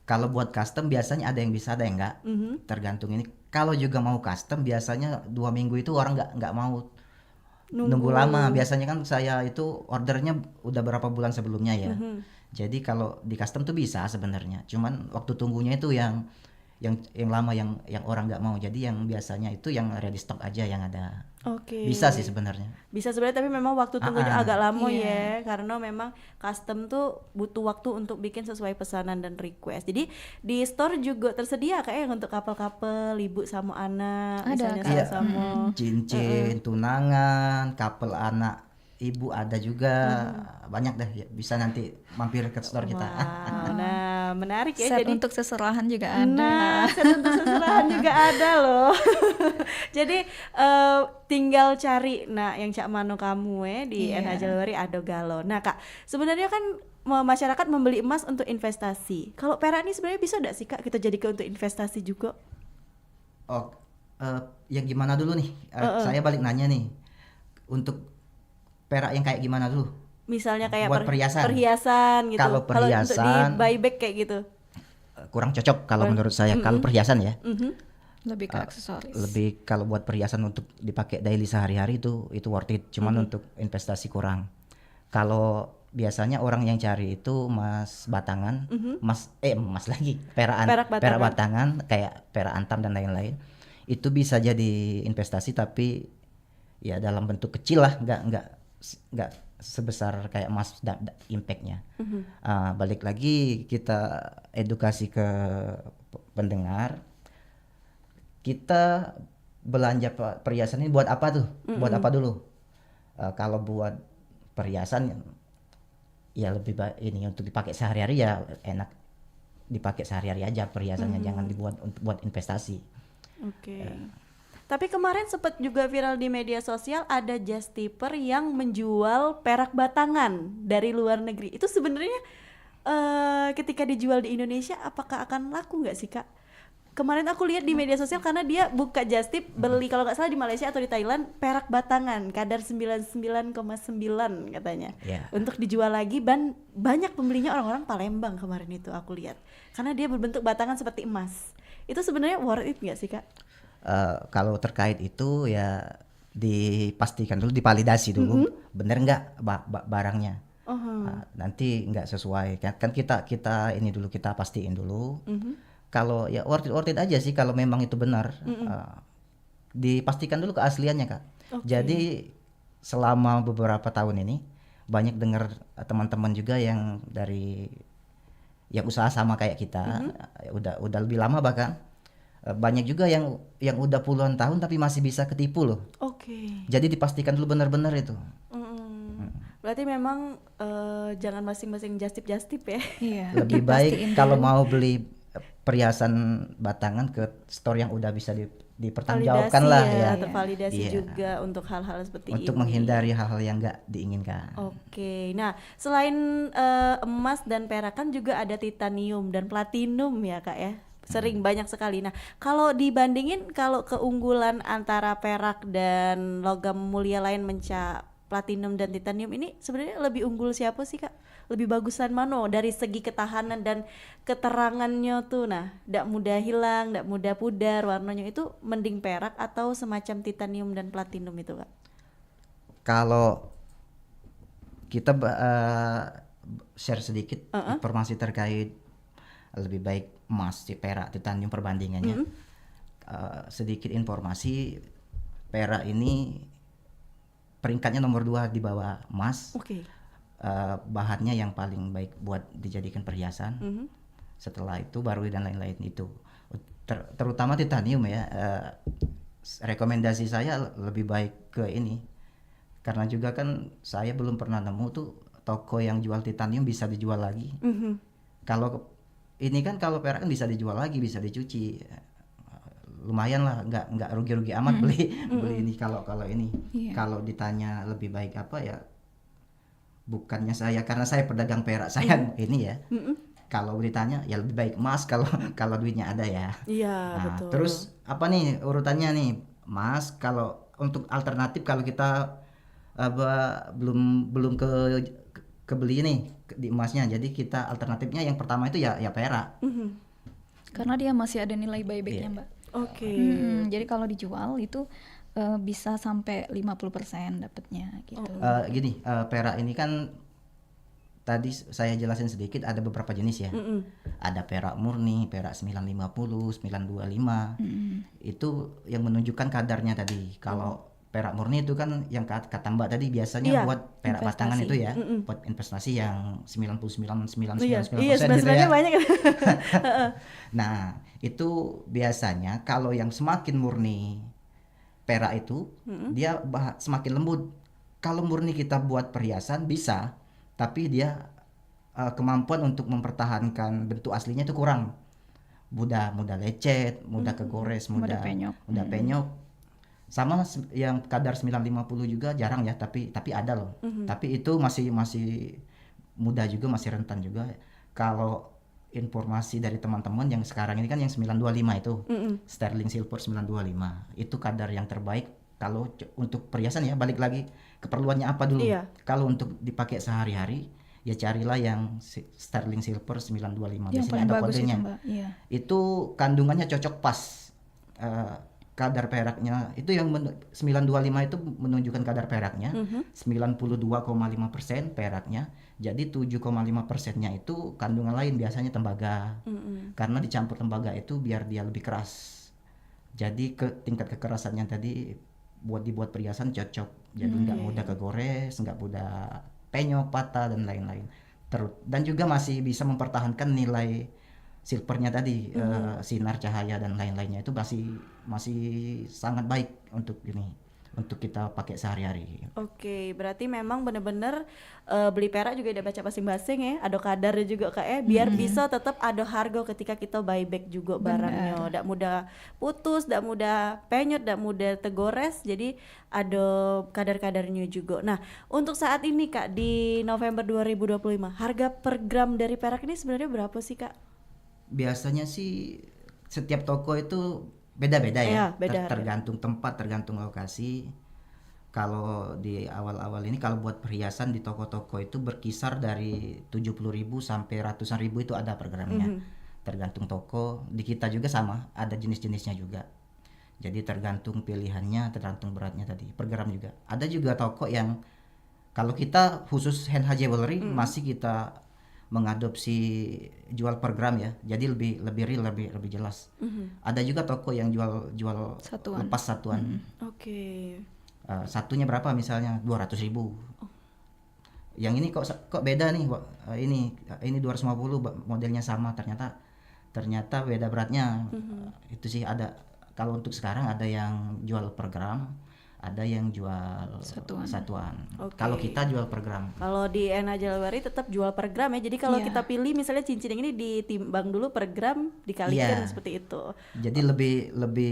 Speaker 4: Kalau buat custom biasanya ada yang bisa, ada yang enggak. Tergantung ini. Kalau juga mau custom biasanya 2 minggu itu orang nggak mau nunggu lama. Biasanya kan saya itu ordernya udah berapa bulan sebelumnya ya. Jadi kalau di custom tuh bisa sebenarnya. Cuman waktu tunggunya itu yang lama yang orang nggak mau. Jadi yang biasanya itu yang ready stock aja yang ada.
Speaker 3: Oke.
Speaker 4: Bisa sih sebenarnya.
Speaker 3: Bisa sebenarnya tapi memang waktu tunggunya agak lama
Speaker 5: Iya.
Speaker 3: ya karena memang custom tuh butuh waktu untuk bikin sesuai pesanan dan request. Jadi di store juga tersedia kayak untuk couple-couple ibu sama anak
Speaker 5: Ada,
Speaker 3: misalnya
Speaker 5: Kak.
Speaker 3: sama-sama.
Speaker 4: Cincin, tunangan, couple anak ibu ada juga. Banyak deh ya, bisa nanti mampir ke store kita.
Speaker 3: Wow, nah menarik ya
Speaker 5: Set
Speaker 3: jadi
Speaker 5: untuk seserahan juga ada.
Speaker 3: nah, set untuk seserahan juga ada loh. Jadi tinggal cari nah yang Cak Mano kamu di
Speaker 5: Iya.
Speaker 3: Henna Jalwari ada Galo. Nah Kak, sebenarnya kan masyarakat membeli emas untuk investasi. Kalau perak ini sebenarnya bisa enggak sih Kak kita jadikan untuk investasi juga?
Speaker 4: Oh, yang gimana dulu nih? Saya balik nanya nih. Untuk perak yang kayak gimana dulu?
Speaker 3: Misalnya kayak
Speaker 4: Buat perhiasan.
Speaker 3: gitu.
Speaker 4: Kalau
Speaker 3: untuk
Speaker 4: perhiasan-
Speaker 3: di buyback kayak gitu.
Speaker 4: Kurang cocok kalau menurut saya. Kalau perhiasan ya.
Speaker 5: Lebih ke aksesoris.
Speaker 4: Lebih kalau buat perhiasan untuk dipakai daily sehari-hari itu worth it. Cuman untuk investasi kurang. Kalau biasanya orang yang cari itu emas batangan, emas lagi,
Speaker 3: Perak
Speaker 4: perak
Speaker 3: batangan.
Speaker 4: batangan kayak perak antam dan lain-lain. Itu bisa jadi investasi tapi ya dalam bentuk kecil lah, nggak sebesar kayak emas impactnya. Balik lagi kita edukasi ke pendengar. Kita belanja perhiasan ini buat apa tuh? Buat apa dulu? Kalau buat perhiasan ya lebih baik ini untuk dipakai sehari-hari ya enak dipakai sehari-hari aja perhiasannya, jangan dibuat untuk buat investasi.
Speaker 3: Oke. Tapi kemarin sempat juga viral di media sosial ada just tipper yang menjual perak batangan dari luar negeri. Itu sebenarnya ketika dijual di Indonesia apakah akan laku nggak sih Kak? Kemarin aku lihat di media sosial karena dia buka just tip beli kalau nggak salah di Malaysia atau di Thailand perak batangan kadar 99,9 katanya.
Speaker 4: Yeah.
Speaker 3: Untuk dijual lagi banyak pembelinya orang-orang Palembang kemarin itu aku lihat. Karena dia berbentuk batangan seperti emas. Itu sebenarnya worth it nggak sih Kak?
Speaker 4: Kalau terkait itu ya dipastikan dulu, divalidasi dulu bener nggak barangnya. Nanti nggak sesuai kan kita ini dulu kita pastiin dulu. Kalau ya worth it aja sih kalau memang itu benar. Dipastikan dulu keasliannya Kak. Jadi selama beberapa tahun ini banyak dengar teman-teman juga yang dari yang usaha sama kayak kita, udah lebih lama bahkan. Banyak juga yang udah puluhan tahun tapi masih bisa ketipu loh.
Speaker 3: Oke.
Speaker 4: Jadi dipastikan dulu benar-benar itu.
Speaker 3: Berarti memang jangan masing-masing just tip ya.
Speaker 5: Iya.
Speaker 4: Lebih baik kalau mau beli perhiasan batangan ke store yang udah bisa dipertanggungjawabkan lah ya.
Speaker 3: Tervalidasi
Speaker 4: Iya.
Speaker 3: juga untuk hal-hal seperti ini.
Speaker 4: Untuk menghindari hal-hal yang nggak diinginkan.
Speaker 3: Oke, nah selain emas dan perak kan juga ada titanium dan platinum ya Kak ya, sering banyak sekali. Nah kalau dibandingin kalau keunggulan antara perak dan logam mulia lain platinum dan titanium ini sebenarnya lebih unggul siapa sih Kak? Lebih bagusan mana dari segi ketahanan dan keterangannya tuh, nah nggak mudah hilang, nggak mudah pudar warnanya itu mending perak atau semacam titanium dan platinum itu Kak?
Speaker 4: Kalau kita share sedikit informasi terkait lebih baik emas, perak, titanium perbandingannya. Sedikit informasi, perak ini peringkatnya nomor 2 di bawah emas.
Speaker 3: Oke.
Speaker 4: Bahannya yang paling baik buat dijadikan perhiasan. Setelah itu baru dan lain-lain itu. Terutama titanium ya. Rekomendasi saya lebih baik ke ini. Karena juga kan saya belum pernah nemu tuh toko yang jual titanium bisa dijual lagi. Kalau ini kan kalau perak kan bisa dijual lagi, bisa dicuci. Lumayan lah, nggak rugi-rugi amat beli ini kalau ini.
Speaker 5: Iya.
Speaker 4: Kalau ditanya lebih baik apa ya, bukannya saya, karena saya pedagang perak, saya ini ya. Kalau ditanya ya lebih baik emas kalau duitnya ada ya.
Speaker 3: Iya,
Speaker 4: Nah,
Speaker 3: betul.
Speaker 4: terus apa nih urutannya nih, Mas? Kalau untuk alternatif, kalau kita belum kebeli nih di emasnya, jadi kita alternatifnya yang pertama itu ya perak.
Speaker 5: Karena dia masih ada nilai buybacknya,
Speaker 4: Iya.
Speaker 5: Mbak.
Speaker 3: Oke.
Speaker 5: Jadi kalau dijual itu bisa sampai 50% dapatnya gitu.
Speaker 4: Gini, perak ini kan tadi saya jelasin sedikit, ada beberapa jenis ya. Ada perak murni, perak 950, 925. Itu yang menunjukkan kadarnya tadi. Kalau perak murni itu kan yang kata Mbak tadi, biasanya
Speaker 3: Iya,
Speaker 4: buat perak batangan
Speaker 3: investasi.
Speaker 4: itu ya, buat investasi yang 99,999%
Speaker 3: Iya,
Speaker 4: gitu
Speaker 3: sebenarnya
Speaker 4: ya.
Speaker 3: banyak.
Speaker 4: Nah, itu biasanya kalau yang semakin murni perak itu, dia semakin lembut. Kalau murni kita buat perhiasan bisa, tapi dia kemampuan untuk mempertahankan bentuk aslinya itu kurang. Mudah lecet, mudah kegores, mudah penyok. Sama yang kadar 950 juga jarang ya, tapi ada loh. Tapi itu masih mudah juga, masih rentan juga. Kalau informasi dari teman-teman yang sekarang ini kan yang 925 itu, sterling silver 925, itu kadar yang terbaik kalau untuk perhiasan ya. Balik lagi keperluannya apa dulu.
Speaker 3: Iya.
Speaker 4: Kalau untuk dipakai sehari-hari ya carilah yang sterling silver 925,
Speaker 5: Yang
Speaker 4: biasanya
Speaker 5: paling
Speaker 4: ada
Speaker 5: bagus
Speaker 4: kodenya.
Speaker 5: itu, Mbak. Iya.
Speaker 4: Itu kandungannya cocok pas. Kadar peraknya itu yang 925 itu menunjukkan kadar peraknya 92,5% peraknya. Jadi 7,5%-nya itu kandungan lain, biasanya tembaga. Karena dicampur tembaga itu biar dia lebih keras. Jadi tingkat kekerasannya tadi dibuat perhiasan cocok. Jadi nggak mudah kegores, nggak mudah penyok, patah dan lain-lain. Dan juga masih bisa mempertahankan nilai silvernya tadi, sinar cahaya dan lain-lainnya itu masih sangat baik untuk kita pakai sehari-hari.
Speaker 3: Oke, berarti memang bener-bener beli perak juga udah baca basing-basing ya, ada kadarnya juga Kak ya, biar bisa tetap ada harga ketika kita buyback juga barangnya. Nggak mudah putus, nggak mudah penyot, nggak mudah tegores, jadi ada kadar-kadarnya juga. Nah, untuk saat ini Kak, di November 2025, harga per gram dari perak ini sebenarnya berapa sih Kak?
Speaker 4: Biasanya sih setiap toko itu beda-beda ya,
Speaker 3: beda
Speaker 4: tergantung tempat, tergantung lokasi. Kalau di awal-awal ini, kalau buat perhiasan di toko-toko itu berkisar dari 70.000 sampai ratusan ribu itu ada per gramnya. Tergantung toko. Di kita juga sama, ada jenis-jenisnya juga. Jadi tergantung pilihannya, tergantung beratnya tadi, per gram juga. Ada juga toko yang kalau kita khusus hand jewelry masih kita mengadopsi jual per gram ya, jadi lebih real, lebih jelas. Ada juga toko yang jual
Speaker 5: Satuan.
Speaker 4: lepas satuan.
Speaker 3: Oke.
Speaker 4: Satunya berapa misalnya 200.000. Yang ini kok beda nih, ini 250, modelnya sama, ternyata beda beratnya. Itu sih ada. Kalau untuk sekarang ada yang jual per gram, ada yang jual satuan.
Speaker 3: Oke.
Speaker 4: Kalau kita jual per gram.
Speaker 3: Kalau di NH Jewelry tetap jual per gram ya. Jadi kalau kita pilih misalnya cincin yang ini ditimbang dulu per gram, dikalikan seperti itu.
Speaker 4: Jadi lebih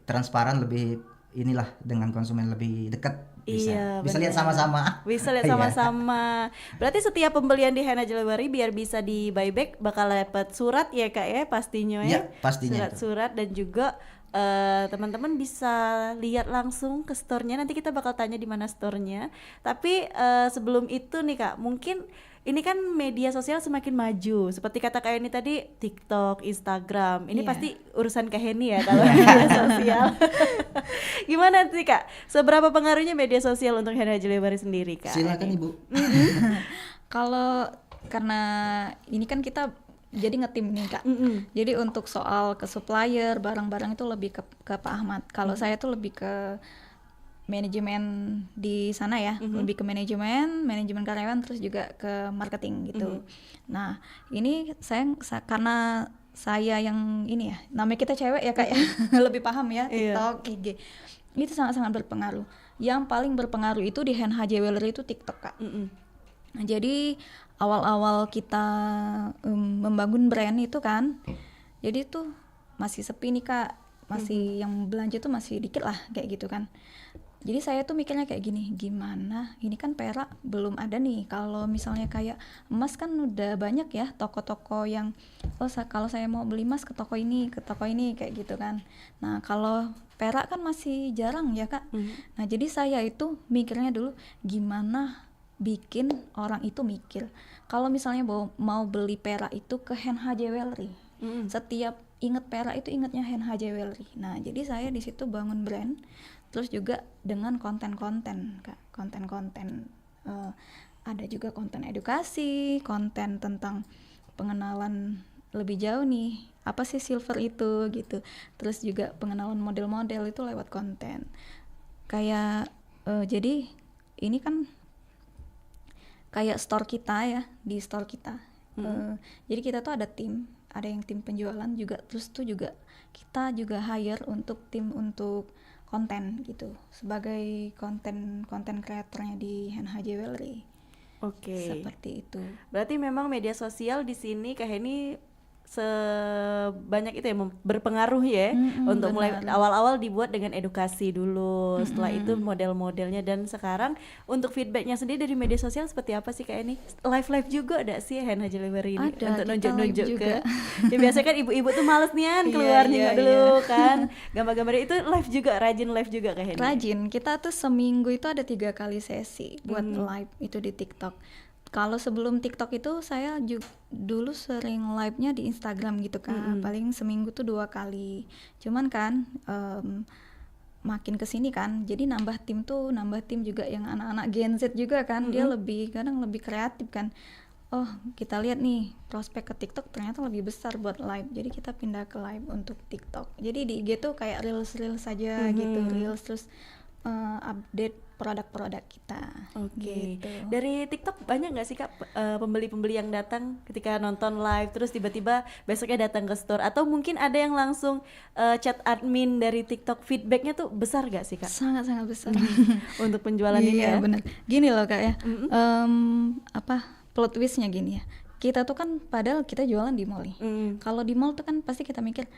Speaker 4: transparan, lebih inilah dengan konsumen lebih dekat. Bisa lihat sama-sama.
Speaker 3: Bisa lihat sama-sama. Berarti setiap pembelian di Henna Jewelry biar bisa di buyback bakal dapat surat ya Kak ya, pastinya ya.
Speaker 4: Pastinya.
Speaker 3: Surat dan juga teman-teman bisa lihat langsung ke store-nya. Nanti kita bakal tanya di mana store-nya. Tapi sebelum itu nih Kak, mungkin ini kan media sosial semakin maju. Seperti kata Kak Heni tadi, TikTok, Instagram. Ini pasti urusan Kak Heni ya kalau media sosial. Gimana sih Kak? Seberapa pengaruhnya media sosial untuk Henna Jewelry sendiri Kak?
Speaker 4: Silakan Ibu.
Speaker 5: Kalau karena ini kan kita jadi ngetim nih Kak. Jadi untuk soal ke supplier, barang-barang itu lebih ke Pak Ahmad. Kalau saya tuh lebih ke manajemen di sana ya, lebih ke manajemen karyawan, terus juga ke marketing gitu. Nah ini karena saya yang ini ya, namanya kita cewek ya Kak ya, lebih paham ya TikTok, IG. Itu sangat-sangat berpengaruh. Yang paling berpengaruh itu di Henha Jewelry itu TikTok Kak. Nah, jadi awal-awal kita membangun brand itu kan, jadi tuh masih sepi nih Kak, masih yang belanja tuh masih dikit lah kayak gitu kan. Jadi saya tuh mikirnya kayak gini, gimana ini kan perak belum ada nih, kalau misalnya kayak emas kan udah banyak ya toko-toko yang kalau saya mau beli emas ke toko ini kayak gitu kan. Nah kalau perak kan masih jarang ya Kak. Nah jadi saya itu mikirnya dulu gimana bikin orang itu mikir kalau misalnya mau beli perak itu ke HNH Jewelry. Setiap inget perak itu ingetnya HNH Jewelry. Nah jadi saya di situ bangun brand, terus juga dengan konten-konten Kak, konten-konten ada juga konten edukasi, konten tentang pengenalan lebih jauh nih apa sih silver itu gitu, terus juga pengenalan model-model itu lewat konten kayak jadi ini kan kayak store kita ya, di store kita. Jadi kita tuh ada tim, ada yang tim penjualan juga, terus tuh juga kita juga hire untuk tim untuk konten gitu, sebagai konten kreatornya di HNH Jewelry.
Speaker 3: Oke.
Speaker 5: Seperti itu.
Speaker 3: Berarti memang media sosial di sini Kak Heni sebanyak itu ya berpengaruh ya untuk mulai
Speaker 5: benar.
Speaker 3: awal-awal dibuat dengan edukasi dulu, setelah itu model-modelnya, dan sekarang untuk feedbacknya sendiri dari media sosial seperti apa sih Kak Heni? Live juga ada sih HNH Jewelry ini
Speaker 5: Ada,
Speaker 3: untuk
Speaker 5: kita
Speaker 3: nunjuk-nunjuk
Speaker 5: live
Speaker 3: ke
Speaker 5: juga.
Speaker 3: ya biasanya kan ibu-ibu tuh males nian keluar
Speaker 5: Iya,
Speaker 3: nengok dulu kan gambar-gambarnya, itu live juga, rajin live juga Kak Heni?
Speaker 5: Rajin, kita tuh seminggu itu ada 3 kali sesi buat live itu di TikTok. Kalau sebelum TikTok itu saya dulu sering live-nya di Instagram gitu kan, paling seminggu tuh 2 kali. Cuman kan makin kesini kan, jadi nambah tim juga yang anak-anak Gen Z juga kan, dia kadang lebih kreatif kan. Oh kita lihat nih prospek ke TikTok ternyata lebih besar buat live, jadi kita pindah ke live untuk TikTok. Jadi di IG tuh kayak reels saja gitu, reels terus update produk-produk kita.
Speaker 3: Oke.
Speaker 5: Gitu.
Speaker 3: Dari TikTok banyak nggak sih Kak pembeli-pembeli yang datang ketika nonton live terus tiba-tiba besoknya datang ke store, atau mungkin ada yang langsung chat admin dari TikTok, feedbacknya tuh besar nggak sih Kak
Speaker 5: Sangat-sangat besar.
Speaker 3: untuk penjualan ini ya?
Speaker 5: Iya benar. Gini loh Kak ya, plot twistnya gini ya. Kita tuh kan padahal kita jualan di mall nih. Kalau di mall tuh kan pasti kita mikir,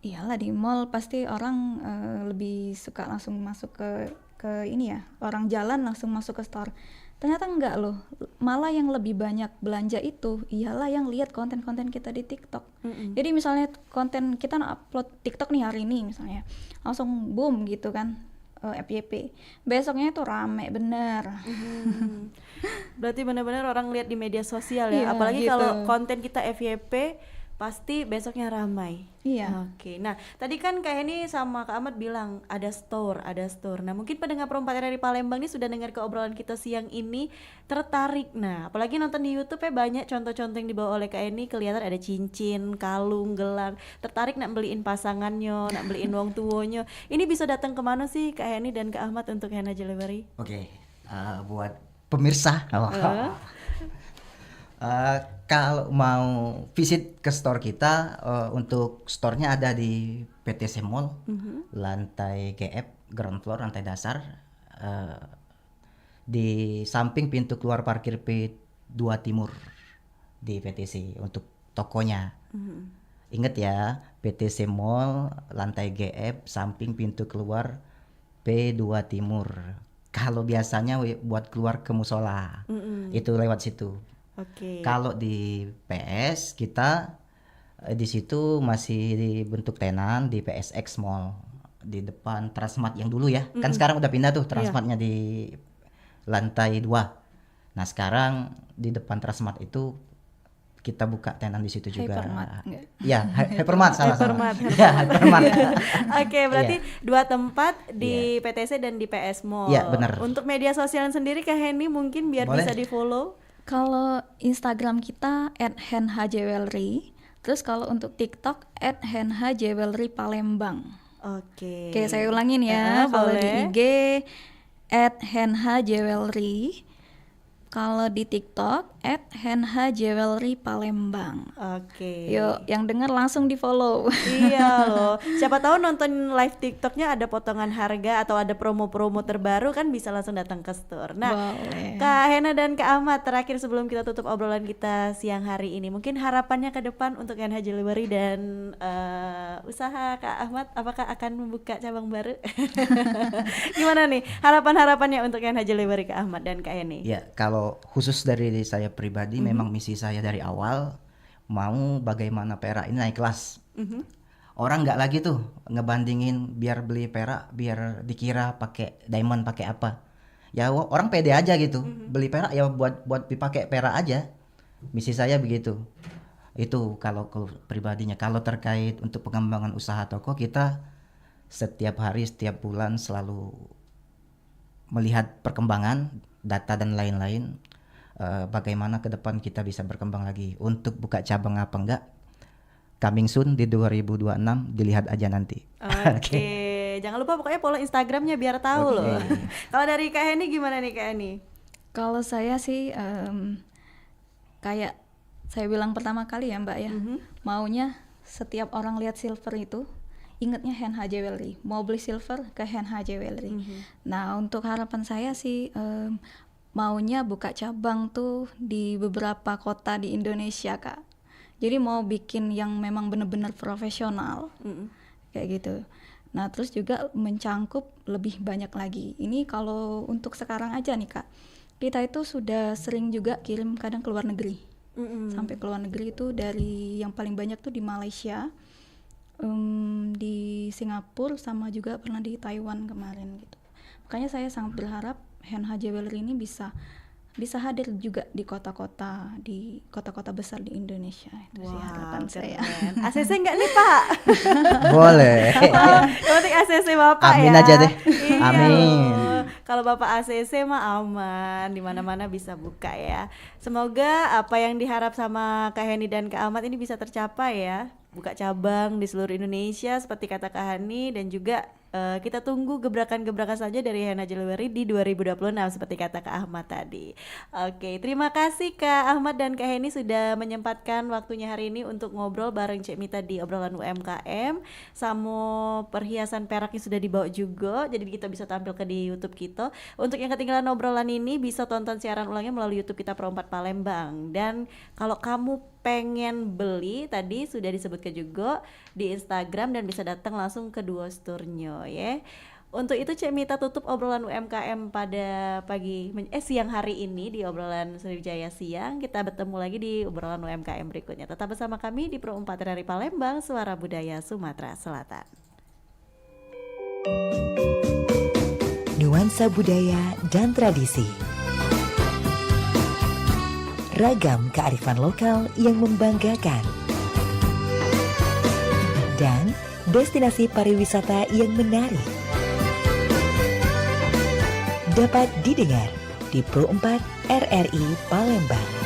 Speaker 5: iyalah di mall pasti orang lebih suka langsung masuk ke ini ya, orang jalan langsung masuk ke store. Ternyata enggak loh, malah yang lebih banyak belanja itu iyalah yang lihat konten-konten kita di TikTok. Jadi misalnya konten kita upload TikTok nih hari ini misalnya, langsung boom gitu kan, FYP. Besoknya itu rame bener.
Speaker 3: Berarti benar-benar orang lihat di media sosial ya,
Speaker 5: Iya,
Speaker 3: apalagi
Speaker 5: gitu.
Speaker 3: kalau konten kita FYP pasti besoknya ramai.
Speaker 5: Iya.
Speaker 3: Oke. Nah, tadi kan Kak Heni sama Kak Ahmad bilang ada store. Nah, mungkin pendengar Pro 4 RRI Palembang ini sudah dengar ke obrolan kita siang ini, tertarik. Nah, apalagi nonton di YouTube ya, banyak contoh-contoh yang dibawa oleh Kak Heni, kelihatan ada cincin, kalung, gelang. Tertarik nak beliin pasangannya, nak beliin wong tuonyo. Ini bisa datang kemana sih Kak Heni dan Kak Ahmad untuk HNH Jewelry?
Speaker 4: Oke, buat pemirsa, kalau mau visit ke store kita, untuk store-nya ada di PTC Mall, lantai GF, ground floor, lantai dasar, di samping pintu keluar parkir P2 Timur di PTC untuk tokonya. Ingat ya, PTC Mall, lantai GF, samping pintu keluar P2 Timur. Kalau biasanya buat keluar ke musola, itu lewat situ.
Speaker 3: Oke.
Speaker 4: Kalau di PS kita di situ masih dibentuk tenan di PSX Mall di depan Transmart yang dulu ya. Kan sekarang udah pindah tuh Transmartnya di lantai 2. Nah, sekarang di depan Transmart itu kita buka tenan di situ juga.
Speaker 5: Hypermart, enggak?
Speaker 4: Ya, Hypermart salah.
Speaker 3: Hypermart.
Speaker 4: Ya, Hypermart.
Speaker 3: Oke, berarti 2 tempat di PTC dan di PS Mall.
Speaker 4: Iya, benar.
Speaker 3: Untuk media sosial sendiri Kak Heni mungkin biar
Speaker 4: Boleh.
Speaker 3: bisa di-follow.
Speaker 5: Kalau Instagram kita @HNHJewelry, terus kalau untuk TikTok @HNHJewelry Palembang.
Speaker 3: Oke.
Speaker 5: Oke, saya ulangin ya. Kalau di
Speaker 3: boleh.
Speaker 5: IG @HNHJewelry, kalau di TikTok @henhajewelry_Palembang.
Speaker 3: Oke.
Speaker 5: Yuk, yang dengar langsung di follow.
Speaker 3: Iya loh. Siapa tahu nonton live TikToknya ada potongan harga atau ada promo-promo terbaru kan bisa langsung datang ke store. Nah,
Speaker 5: Boleh.
Speaker 3: Kak Hena dan Kak Ahmad, terakhir sebelum kita tutup obrolan kita siang hari ini, mungkin harapannya ke depan untuk NH Jewelry dan usaha Kak Ahmad, apakah akan membuka cabang baru? Gimana nih harapan-harapannya untuk NH Jewelry Kak Ahmad dan Kak Heni?
Speaker 4: Ya, kalau khusus dari saya pribadi, memang misi saya dari awal mau bagaimana perak ini naik kelas. Orang nggak lagi tuh ngebandingin biar beli perak, biar dikira pakai diamond pakai apa. Ya orang pede aja gitu, beli perak ya buat dipakai perak aja. Misi saya begitu. Itu kalau pribadinya. Kalau terkait untuk pengembangan usaha toko, kita setiap hari, setiap bulan selalu melihat perkembangan data dan lain-lain, bagaimana ke depan kita bisa berkembang lagi. Untuk buka cabang apa enggak, coming soon di 2026, dilihat aja nanti.
Speaker 3: Oke, jangan lupa pokoknya follow Instagramnya biar tahu loh. Kalau dari Kak Heni gimana nih Kak Heni?
Speaker 5: Kalau saya sih kayak saya bilang pertama kali ya Mbak ya, maunya setiap orang lihat silver itu ingetnya HNH Jewelry, mau beli silver ke HNH Jewelry. Nah untuk harapan saya sih maunya buka cabang tuh di beberapa kota di Indonesia Kak. Jadi mau bikin yang memang benar-benar profesional kayak gitu. Nah terus juga mencangkup lebih banyak lagi. Ini kalau untuk sekarang aja nih Kak, kita itu sudah sering juga kirim kadang ke luar negeri. Sampai ke luar negeri itu dari yang paling banyak tuh di Malaysia, di Singapura, sama juga pernah di Taiwan kemarin gitu. Makanya saya sangat berharap HNH Jewelry ini bisa hadir juga di kota-kota besar di Indonesia. Itu sih harapan saya.
Speaker 3: ACC enggak nih Pak?
Speaker 4: Boleh.
Speaker 3: Yang penting ACC Bapak
Speaker 4: Amin
Speaker 3: ya.
Speaker 4: aja deh.
Speaker 3: Iya
Speaker 4: Amin.
Speaker 3: loh. Kalau Bapak ACC mah aman, di mana-mana bisa buka ya. Semoga apa yang diharap sama Kak Heni dan Kak Ahmad ini bisa tercapai ya. Buka cabang di seluruh Indonesia seperti kata Kak Hani, dan juga kita tunggu gebrakan-gebrakan saja dari HNH Jewelry di 2026 seperti kata Kak Ahmad tadi. Oke, terima kasih Kak Ahmad dan Kak Heni sudah menyempatkan waktunya hari ini untuk ngobrol bareng Cek Mita di obrolan UMKM. Samo perhiasan peraknya sudah dibawa juga, jadi kita bisa tampilkan di YouTube kita. Untuk yang ketinggalan obrolan ini bisa tonton siaran ulangnya melalui YouTube kita Pro 4 Palembang. Dan kalau kamu pengen beli, tadi sudah disebutkan juga di Instagram dan bisa datang langsung ke dua store-nya ya. Untuk itu Cek Mita tutup obrolan UMKM pada siang hari ini di obrolan Sriwijaya siang. Kita bertemu lagi di obrolan UMKM berikutnya. Tetap bersama kami di Pro 4 RRI Palembang, Suara Budaya Sumatera Selatan.
Speaker 1: Nuansa budaya dan tradisi. Ragam kearifan lokal yang membanggakan. Dan destinasi pariwisata yang menarik. Dapat didengar di Pro 4 RRI Palembang.